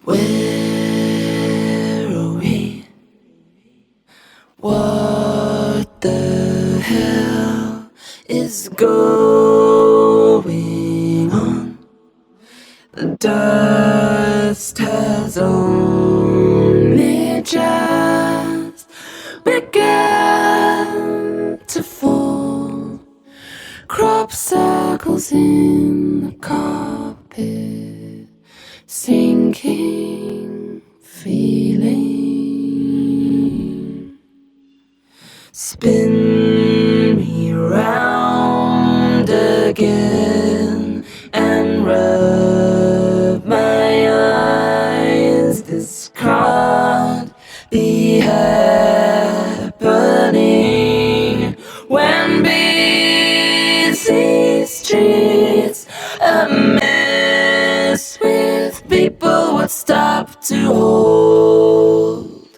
Where are we? What the hell is going on? The dust has only just begun to fall. Crop circles in the carpet, sinking feeling. Spin me round again and rub my eyes. This can't be happening when busy streets a mess with people would stop to hold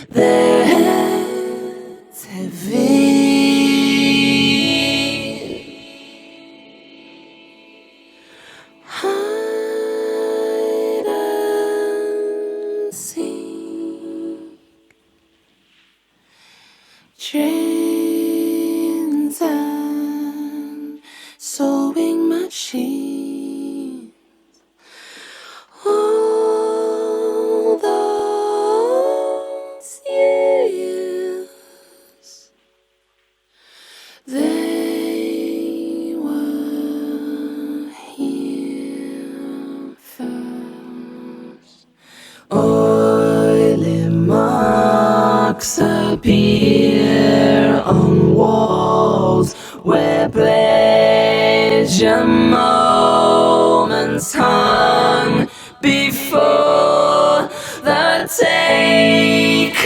their heads heavy. Hide and seek, trains and sewing machines. All those years, they were here first. Oily marks appear on walls where pleasure moments hung before the takeover.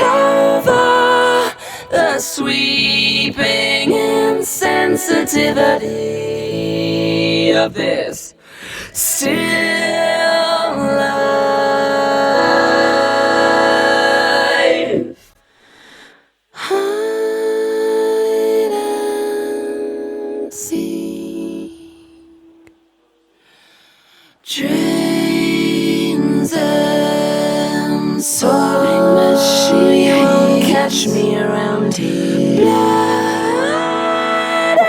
The sweeping insensitivity of this still life. Hide and seek, trains and soaring machines. You won't catch me around here. Blood and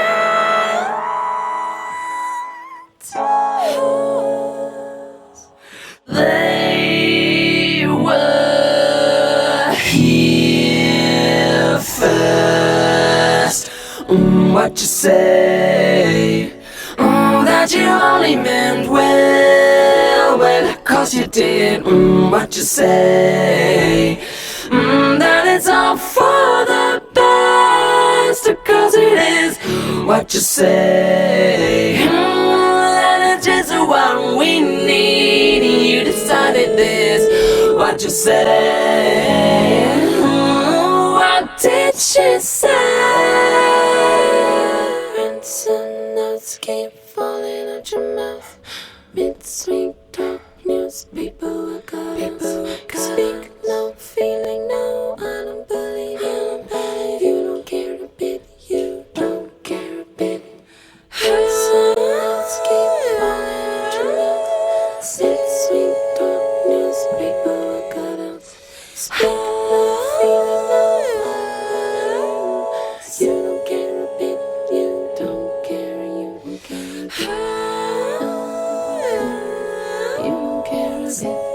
they were here first. What you say? That you only meant well, well, 'cause you did. What you say? That it's all for the best, 'cause it is. What you say? That it's just what we need. You decided this. What you say? What did she say? Rinse and notes keep falling out your mouth. Mid-sweet talk news, people are calling. Speak no, feeling no. I don't believe you. You don't care a bit. You don't care a bit. Rinse and notes keep falling out your mouth. Mid-sweet talk news, people are calling. Speak no, feeling no. You don't care a bit. You don't care. You don't care. You don't care a bit.